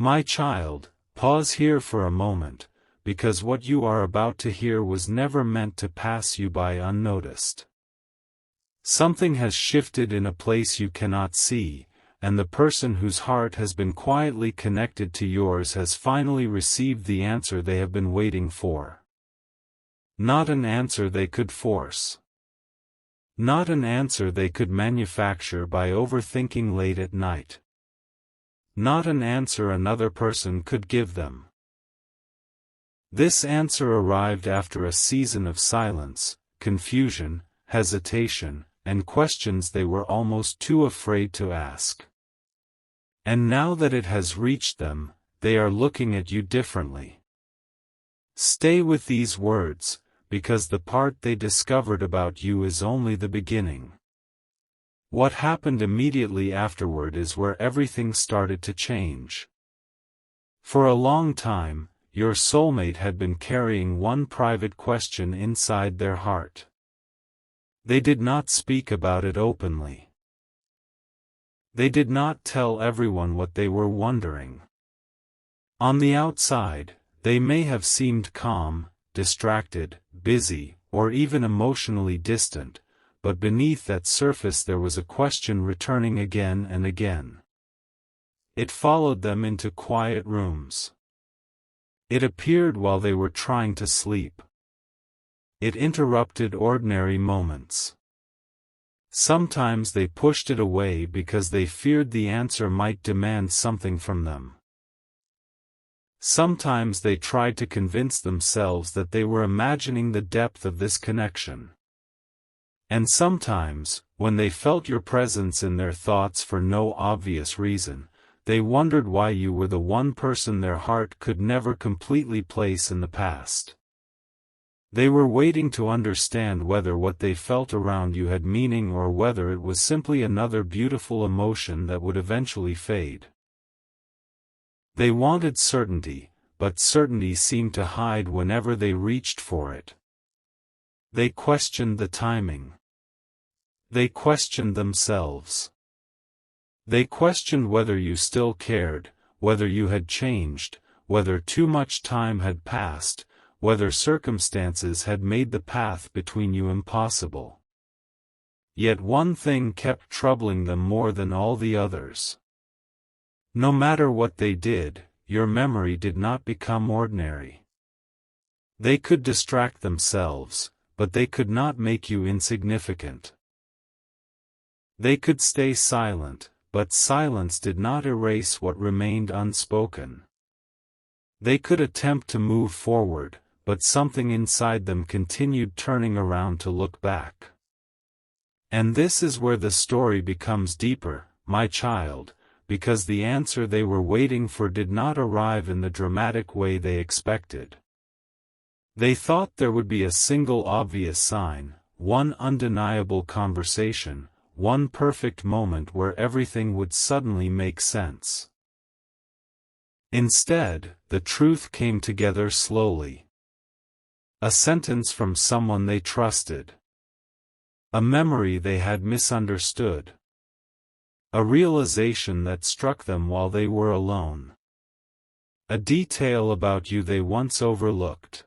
My child, pause here for a moment, because what you are about to hear was never meant to pass you by unnoticed. Something has shifted in a place you cannot see, and the person whose heart has been quietly connected to yours has finally received the answer they have been waiting for. Not an answer they could force. Not an answer they could manufacture by overthinking late at night. Not an answer another person could give them. This answer arrived after a season of silence, confusion, hesitation, and questions they were almost too afraid to ask. And now that it has reached them, they are looking at you differently. Stay with these words, because the part they discovered about you is only the beginning. What happened immediately afterward is where everything started to change. For a long time, your soulmate had been carrying one private question inside their heart. They did not speak about it openly. They did not tell everyone what they were wondering. On the outside, they may have seemed calm, distracted, busy, or even emotionally distant, but beneath that surface there was a question returning again and again. It followed them into quiet rooms. It appeared while they were trying to sleep. It interrupted ordinary moments. Sometimes they pushed it away because they feared the answer might demand something from them. Sometimes they tried to convince themselves that they were imagining the depth of this connection. And sometimes, when they felt your presence in their thoughts for no obvious reason, they wondered why you were the one person their heart could never completely place in the past. They were waiting to understand whether what they felt around you had meaning or whether it was simply another beautiful emotion that would eventually fade. They wanted certainty, but certainty seemed to hide whenever they reached for it. They questioned the timing. They questioned themselves. They questioned whether you still cared, whether you had changed, whether too much time had passed, whether circumstances had made the path between you impossible. Yet one thing kept troubling them more than all the others. No matter what they did, your memory did not become ordinary. They could distract themselves, but they could not make you insignificant. They could stay silent, but silence did not erase what remained unspoken. They could attempt to move forward, but something inside them continued turning around to look back. And this is where the story becomes deeper, my child, because the answer they were waiting for did not arrive in the dramatic way they expected. They thought there would be a single obvious sign, one undeniable conversation, one perfect moment where everything would suddenly make sense. Instead, the truth came together slowly. A sentence from someone they trusted. A memory they had misunderstood. A realization that struck them while they were alone. A detail about you they once overlooked.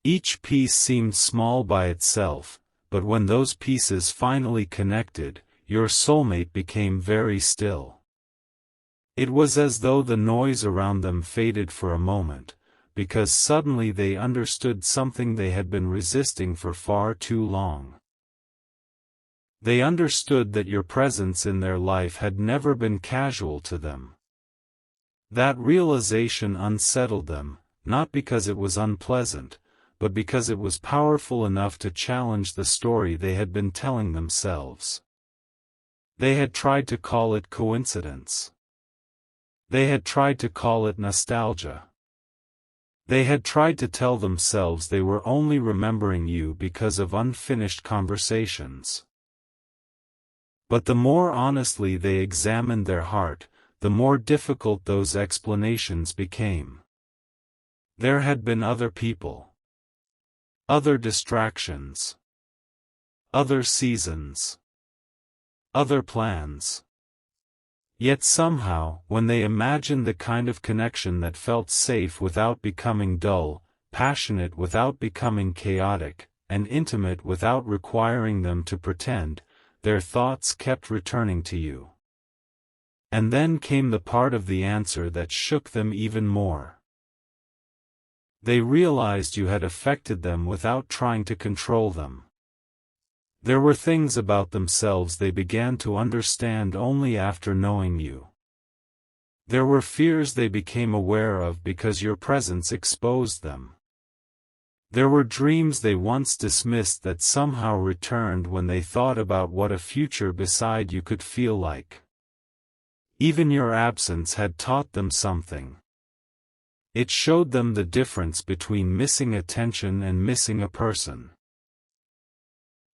Each piece seemed small by itself, but when those pieces finally connected, your soulmate became very still. It was as though the noise around them faded for a moment, because suddenly they understood something they had been resisting for far too long. They understood that your presence in their life had never been casual to them. That realization unsettled them, not because it was unpleasant, but because it was powerful enough to challenge the story they had been telling themselves. They had tried to call it coincidence. They had tried to call it nostalgia. They had tried to tell themselves they were only remembering you because of unfinished conversations. But the more honestly they examined their heart, the more difficult those explanations became. There had been other people. Other distractions. Other seasons. Other plans. Yet somehow, when they imagined the kind of connection that felt safe without becoming dull, passionate without becoming chaotic, and intimate without requiring them to pretend, their thoughts kept returning to you. And then came the part of the answer that shook them even more. They realized you had affected them without trying to control them. There were things about themselves they began to understand only after knowing you. There were fears they became aware of because your presence exposed them. There were dreams they once dismissed that somehow returned when they thought about what a future beside you could feel like. Even your absence had taught them something. It showed them the difference between missing attention and missing a person.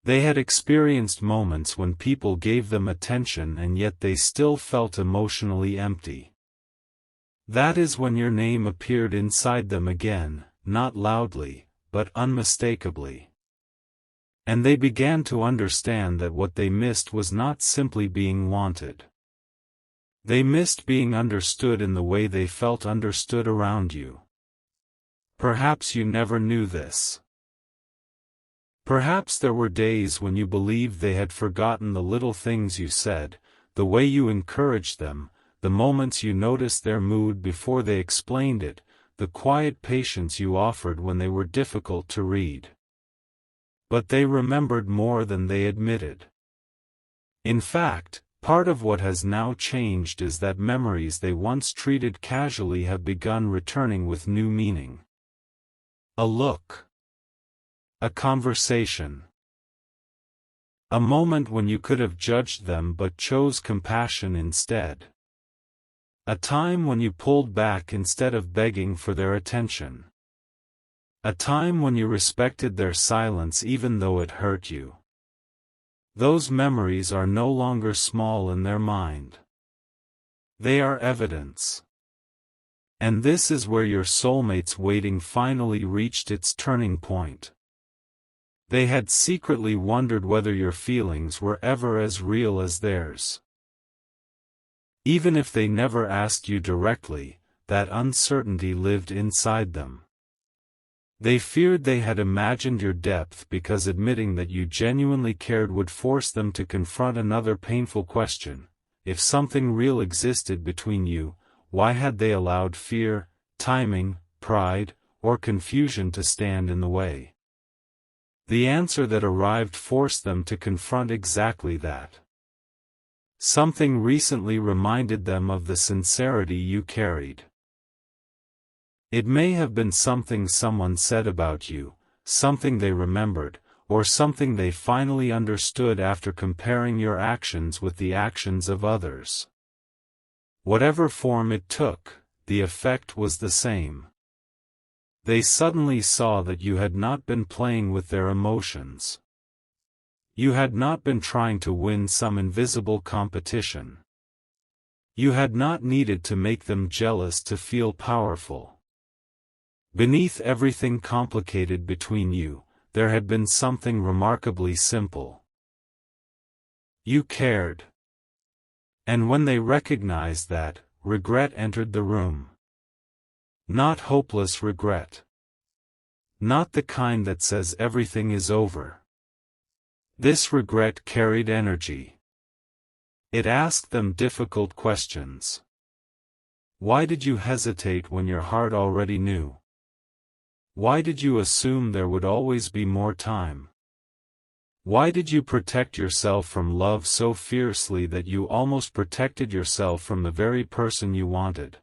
They had experienced moments when people gave them attention and yet they still felt emotionally empty. That is when your name appeared inside them again, not loudly, but unmistakably. And they began to understand that what they missed was not simply being wanted. They missed being understood in the way they felt understood around you. Perhaps you never knew this. Perhaps there were days when you believed they had forgotten the little things you said, the way you encouraged them, the moments you noticed their mood before they explained it, the quiet patience you offered when they were difficult to read. But they remembered more than they admitted. In fact, part of what has now changed is that memories they once treated casually have begun returning with new meaning. A look. A conversation. A moment when you could have judged them but chose compassion instead. A time when you pulled back instead of begging for their attention. A time when you respected their silence even though it hurt you. Those memories are no longer small in their mind. They are evidence. And this is where your soulmate's waiting finally reached its turning point. They had secretly wondered whether your feelings were ever as real as theirs. Even if they never asked you directly, that uncertainty lived inside them. They feared they had imagined your depth because admitting that you genuinely cared would force them to confront another painful question. If something real existed between you, why had they allowed fear, timing, pride, or confusion to stand in the way? The answer that arrived forced them to confront exactly that. Something recently reminded them of the sincerity you carried. It may have been something someone said about you, something they remembered, or something they finally understood after comparing your actions with the actions of others. Whatever form it took, the effect was the same. They suddenly saw that you had not been playing with their emotions. You had not been trying to win some invisible competition. You had not needed to make them jealous to feel powerful. Beneath everything complicated between you, there had been something remarkably simple. You cared. And when they recognized that, regret entered the room. Not hopeless regret. Not the kind that says everything is over. This regret carried energy. It asked them difficult questions. Why did you hesitate when your heart already knew? Why did you assume there would always be more time? Why did you protect yourself from love so fiercely that you almost protected yourself from the very person you wanted?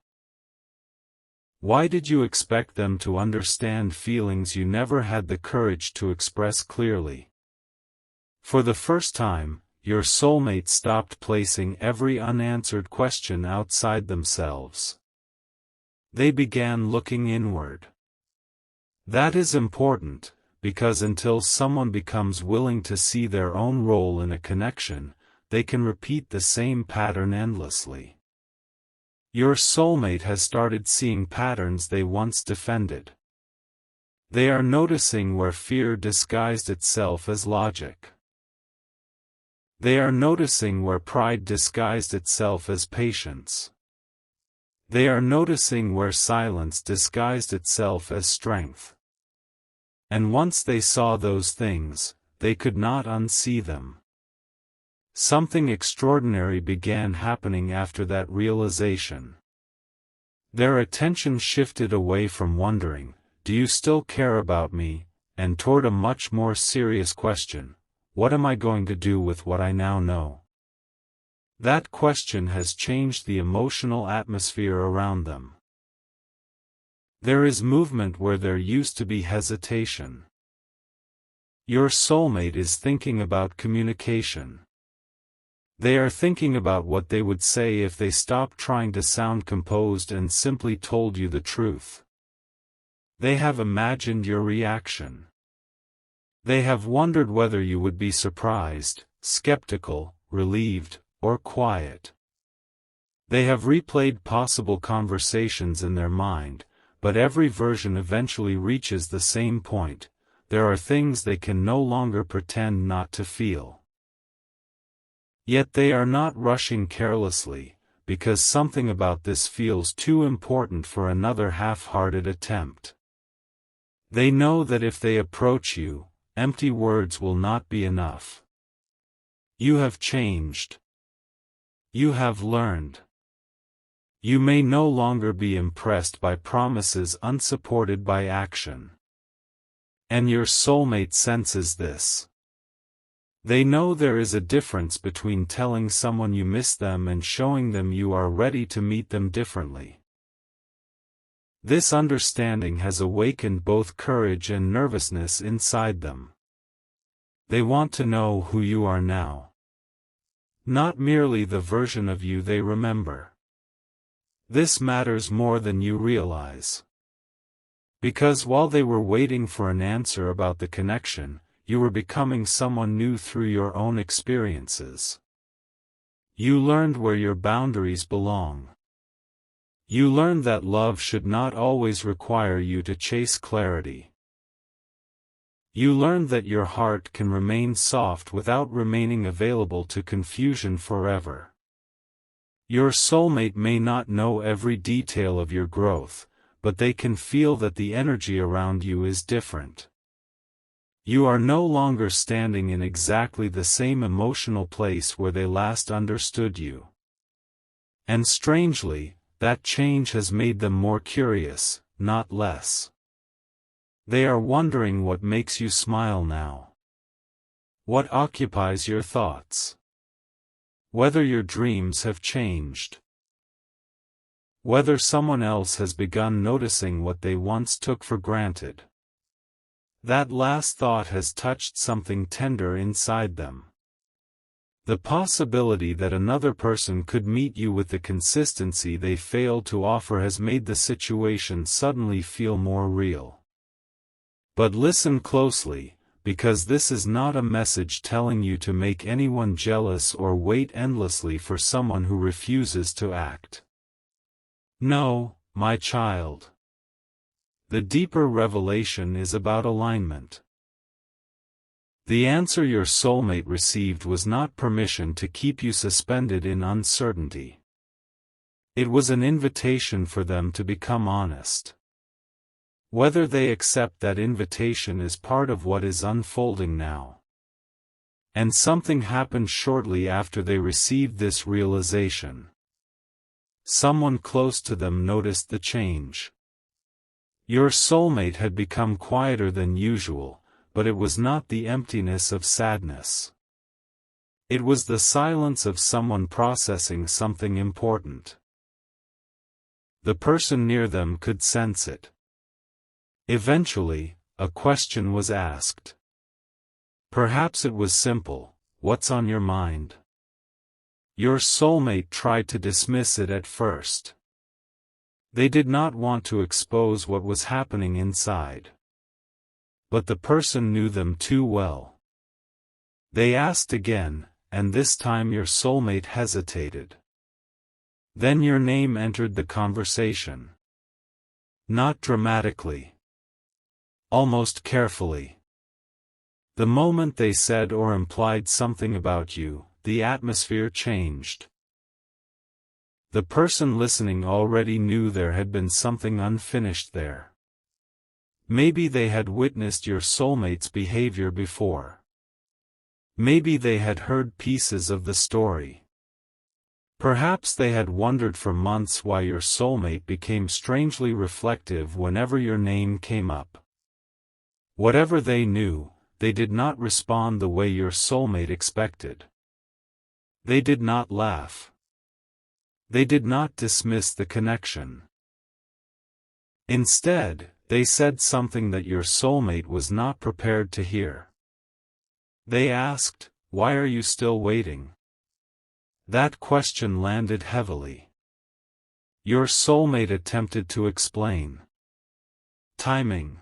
Why did you expect them to understand feelings you never had the courage to express clearly? For the first time, your soulmate stopped placing every unanswered question outside themselves. They began looking inward. That is important, because until someone becomes willing to see their own role in a connection, they can repeat the same pattern endlessly. Your soulmate has started seeing patterns they once defended. They are noticing where fear disguised itself as logic. They are noticing where pride disguised itself as patience. They are noticing where silence disguised itself as strength. And once they saw those things, they could not unsee them. Something extraordinary began happening after that realization. Their attention shifted away from wondering, "Do you still care about me?" and toward a much more serious question, "What am I going to do with what I now know?" That question has changed the emotional atmosphere around them. There is movement where there used to be hesitation. Your soulmate is thinking about communication. They are thinking about what they would say if they stopped trying to sound composed and simply told you the truth. They have imagined your reaction. They have wondered whether you would be surprised, skeptical, relieved, or quiet. They have replayed possible conversations in their mind, but every version eventually reaches the same point: there are things they can no longer pretend not to feel. Yet they are not rushing carelessly, because something about this feels too important for another half-hearted attempt. They know that if they approach you, empty words will not be enough. You have changed. You have learned. You may no longer be impressed by promises unsupported by action. And your soulmate senses this. They know there is a difference between telling someone you miss them and showing them you are ready to meet them differently. This understanding has awakened both courage and nervousness inside them. They want to know who you are now. Not merely the version of you they remember. This matters more than you realize. Because while they were waiting for an answer about the connection, you were becoming someone new through your own experiences. You learned where your boundaries belong. You learned that love should not always require you to chase clarity. You learned that your heart can remain soft without remaining available to confusion forever. Your soulmate may not know every detail of your growth, but they can feel that the energy around you is different. You are no longer standing in exactly the same emotional place where they last understood you. And strangely, that change has made them more curious, not less. They are wondering what makes you smile now. What occupies your thoughts? Whether your dreams have changed. Whether someone else has begun noticing what they once took for granted. That last thought has touched something tender inside them. The possibility that another person could meet you with the consistency they failed to offer has made the situation suddenly feel more real. But listen closely, because this is not a message telling you to make anyone jealous or wait endlessly for someone who refuses to act. No, my child. The deeper revelation is about alignment. The answer your soulmate received was not permission to keep you suspended in uncertainty. It was an invitation for them to become honest. Whether they accept that invitation is part of what is unfolding now. And something happened shortly after they received this realization. Someone close to them noticed the change. Your soulmate had become quieter than usual, but it was not the emptiness of sadness. It was the silence of someone processing something important. The person near them could sense it. Eventually, a question was asked. Perhaps it was simple: "What's on your mind?" Your soulmate tried to dismiss it at first. They did not want to expose what was happening inside. But the person knew them too well. They asked again, and this time your soulmate hesitated. Then your name entered the conversation. Not dramatically. Almost carefully. The moment they said or implied something about you, the atmosphere changed. The person listening already knew there had been something unfinished there. Maybe they had witnessed your soulmate's behavior before. Maybe they had heard pieces of the story. Perhaps they had wondered for months why your soulmate became strangely reflective whenever your name came up. Whatever they knew, they did not respond the way your soulmate expected. They did not laugh. They did not dismiss the connection. Instead, they said something that your soulmate was not prepared to hear. They asked, "Why are you still waiting?" That question landed heavily. Your soulmate attempted to explain. Timing.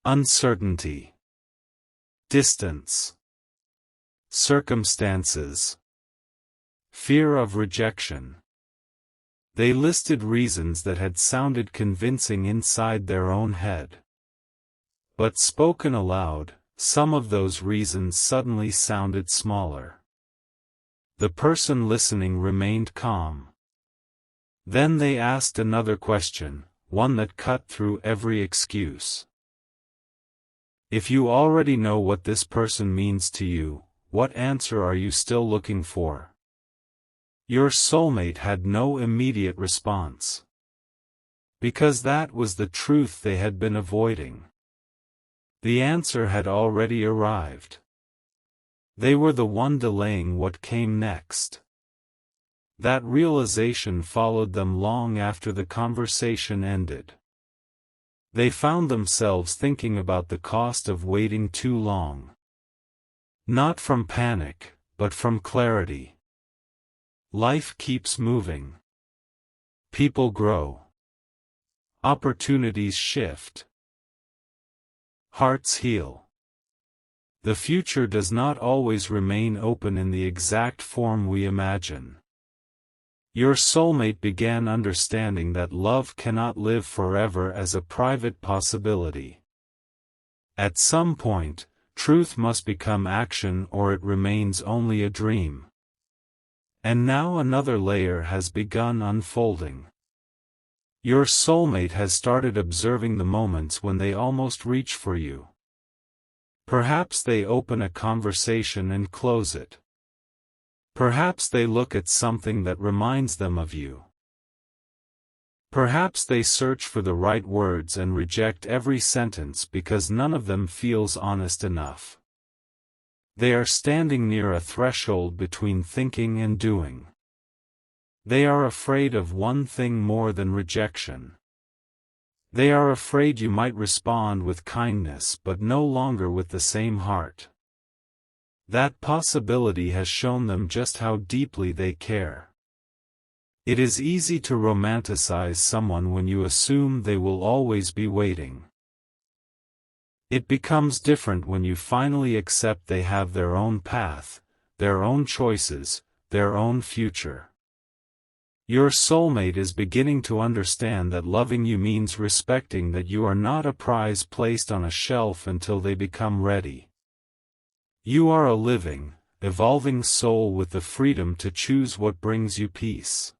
Uncertainty. Distance. Circumstances. Fear of rejection. They listed reasons that had sounded convincing inside their own head. But spoken aloud, some of those reasons suddenly sounded smaller. The person listening remained calm. Then they asked another question, one that cut through every excuse. If you already know what this person means to you, what answer are you still looking for? Your soulmate had no immediate response. Because that was the truth they had been avoiding. The answer had already arrived. They were the one delaying what came next. That realization followed them long after the conversation ended. They found themselves thinking about the cost of waiting too long. Not from panic, but from clarity. Life keeps moving. People grow. Opportunities shift. Hearts heal. The future does not always remain open in the exact form we imagine. Your soulmate began understanding that love cannot live forever as a private possibility. At some point, truth must become action or it remains only a dream. And now another layer has begun unfolding. Your soulmate has started observing the moments when they almost reach for you. Perhaps they open a conversation and close it. Perhaps they look at something that reminds them of you. Perhaps they search for the right words and reject every sentence because none of them feels honest enough. They are standing near a threshold between thinking and doing. They are afraid of one thing more than rejection. They are afraid you might respond with kindness but no longer with the same heart. That possibility has shown them just how deeply they care. It is easy to romanticize someone when you assume they will always be waiting. It becomes different when you finally accept they have their own path, their own choices, their own future. Your soulmate is beginning to understand that loving you means respecting that you are not a prize placed on a shelf until they become ready. You are a living, evolving soul with the freedom to choose what brings you peace.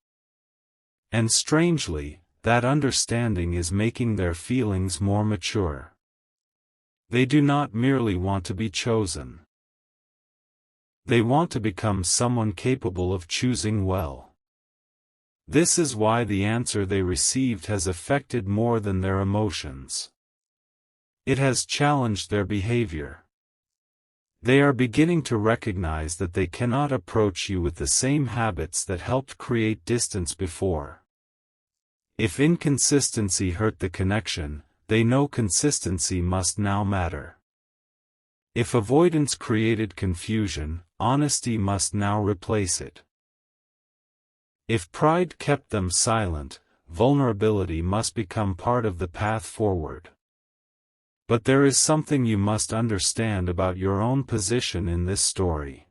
And strangely, that understanding is making their feelings more mature. They do not merely want to be chosen. They want to become someone capable of choosing well. This is why the answer they received has affected more than their emotions. It has challenged their behavior. They are beginning to recognize that they cannot approach you with the same habits that helped create distance before. If inconsistency hurt the connection, they know consistency must now matter. If avoidance created confusion, honesty must now replace it. If pride kept them silent, vulnerability must become part of the path forward. But there is something you must understand about your own position in this story.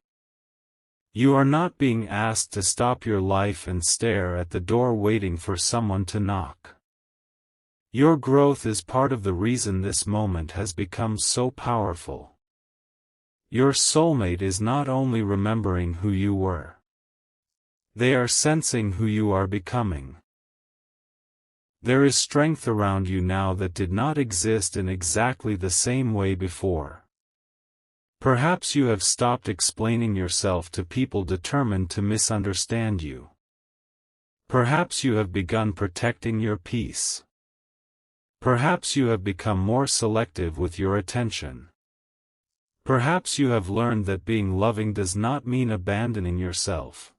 You are not being asked to stop your life and stare at the door waiting for someone to knock. Your growth is part of the reason this moment has become so powerful. Your soulmate is not only remembering who you were. They are sensing who you are becoming. There is strength around you now that did not exist in exactly the same way before. Perhaps you have stopped explaining yourself to people determined to misunderstand you. Perhaps you have begun protecting your peace. Perhaps you have become more selective with your attention. Perhaps you have learned that being loving does not mean abandoning yourself.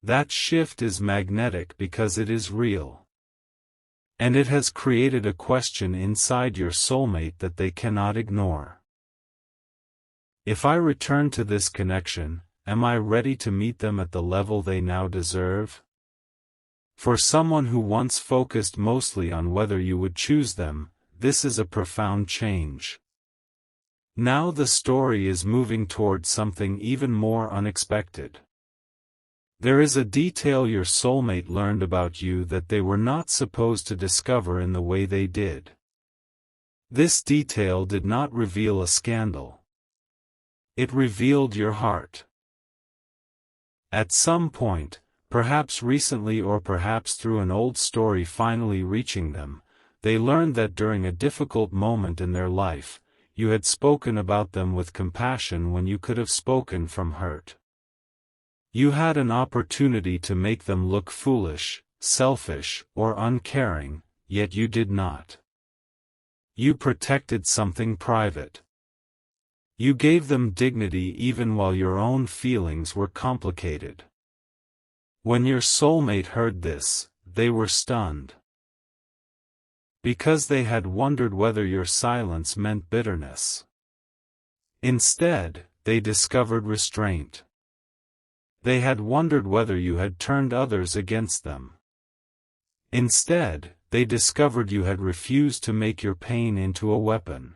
That shift is magnetic because it is real. And it has created a question inside your soulmate that they cannot ignore. If I return to this connection, am I ready to meet them at the level they now deserve? For someone who once focused mostly on whether you would choose them, this is a profound change. Now the story is moving toward something even more unexpected. There is a detail your soulmate learned about you that they were not supposed to discover in the way they did. This detail did not reveal a scandal. It revealed your heart. At some point, perhaps recently or perhaps through an old story finally reaching them, they learned that during a difficult moment in their life, you had spoken about them with compassion when you could have spoken from hurt. You had an opportunity to make them look foolish, selfish, or uncaring, yet you did not. You protected something private. You gave them dignity even while your own feelings were complicated. When your soulmate heard this, they were stunned. Because they had wondered whether your silence meant bitterness. Instead, they discovered restraint. They had wondered whether you had turned others against them. Instead, they discovered you had refused to make your pain into a weapon.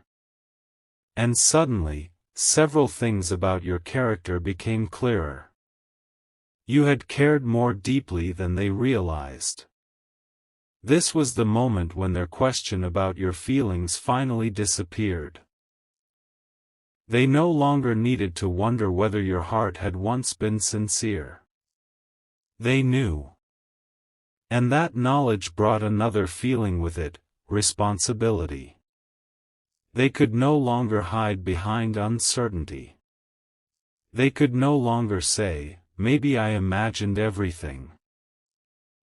And suddenly, several things about your character became clearer. You had cared more deeply than they realized. This was the moment when their question about your feelings finally disappeared. They no longer needed to wonder whether your heart had once been sincere. They knew. And that knowledge brought another feeling with it, responsibility. They could no longer hide behind uncertainty. They could no longer say, "Maybe I imagined everything."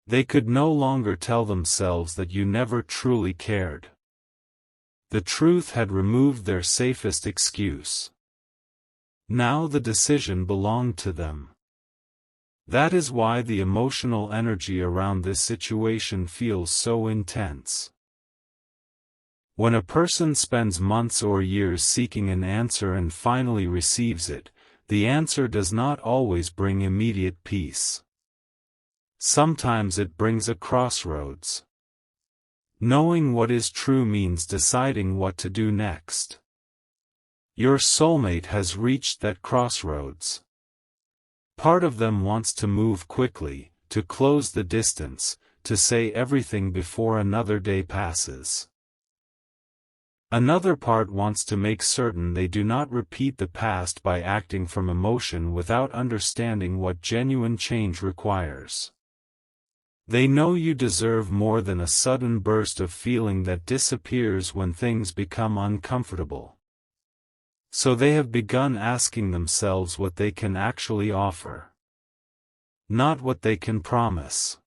They could no longer tell themselves that you never truly cared. The truth had removed their safest excuse. Now the decision belonged to them. That is why the emotional energy around this situation feels so intense. When a person spends months or years seeking an answer and finally receives it, the answer does not always bring immediate peace. Sometimes it brings a crossroads. Knowing what is true means deciding what to do next. Your soulmate has reached that crossroads. Part of them wants to move quickly, to close the distance, to say everything before another day passes. Another part wants to make certain they do not repeat the past by acting from emotion without understanding what genuine change requires. They know you deserve more than a sudden burst of feeling that disappears when things become uncomfortable. So they have begun asking themselves what they can actually offer. Not what they can promise.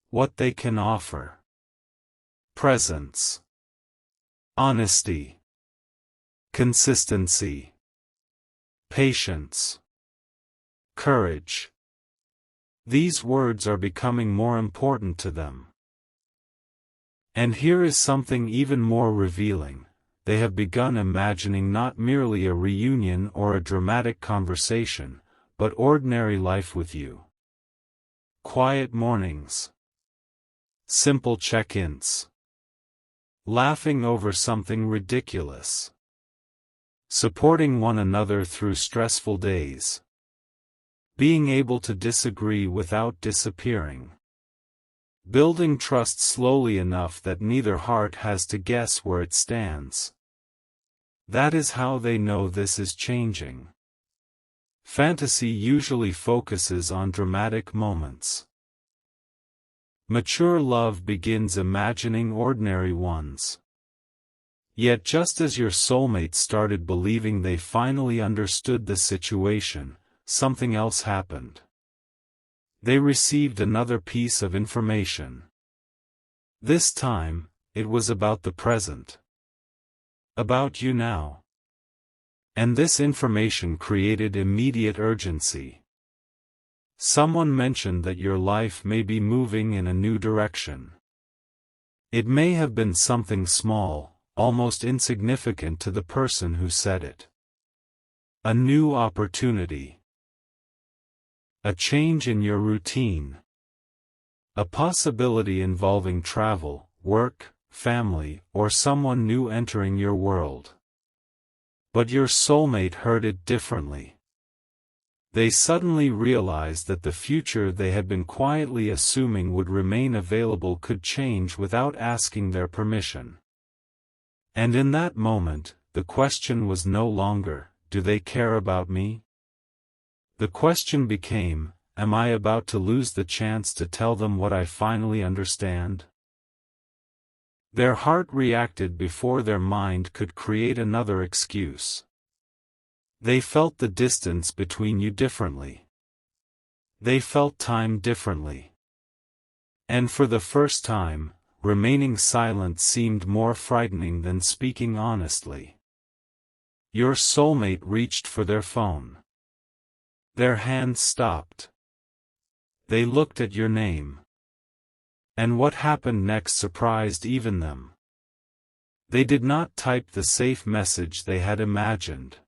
What they can offer. Presence. Honesty. Consistency. Patience. Courage. These words are becoming more important to them. And here is something even more revealing. They have begun imagining not merely a reunion or a dramatic conversation, but ordinary life with you. Quiet mornings. Simple check-ins. Laughing over something ridiculous. Supporting one another through stressful days. Being able to disagree without disappearing. Building trust slowly enough that neither heart has to guess where it stands. That is how they know this is changing. Fantasy usually focuses on dramatic moments. Mature love begins imagining ordinary ones. Yet just as your soulmate started believing they finally understood the situation, something else happened. They received another piece of information. This time, it was about the present. About you now. And this information created immediate urgency. Someone mentioned that your life may be moving in a new direction. It may have been something small, almost insignificant to the person who said it. A new opportunity. A change in your routine. A possibility involving travel, work, family, or someone new entering your world. But your soulmate heard it differently. They suddenly realized that the future they had been quietly assuming would remain available could change without asking their permission. And in that moment, the question was no longer, do they care about me? The question became, am I about to lose the chance to tell them what I finally understand? Their heart reacted before their mind could create another excuse. They felt the distance between you differently. They felt time differently. And for the first time, remaining silent seemed more frightening than speaking honestly. Your soulmate reached for their phone. Their hands stopped. They looked at your name. And what happened next surprised even them. They did not type the safe message they had imagined.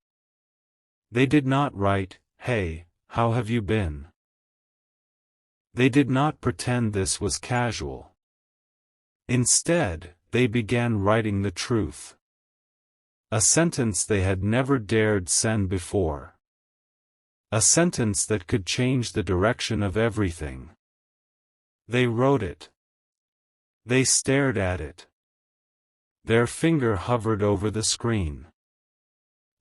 They did not write, "Hey, how have you been?" They did not pretend this was casual. Instead, they began writing the truth. A sentence they had never dared send before. A sentence that could change the direction of everything. They wrote it. They stared at it. Their finger hovered over the screen.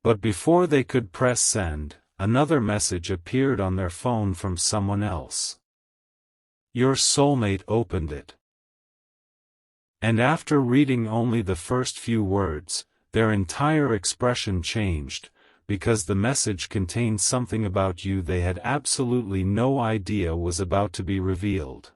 But before they could press send, another message appeared on their phone from someone else. Your soulmate opened it. And after reading only the first few words, their entire expression changed, because the message contained something about you they had absolutely no idea was about to be revealed.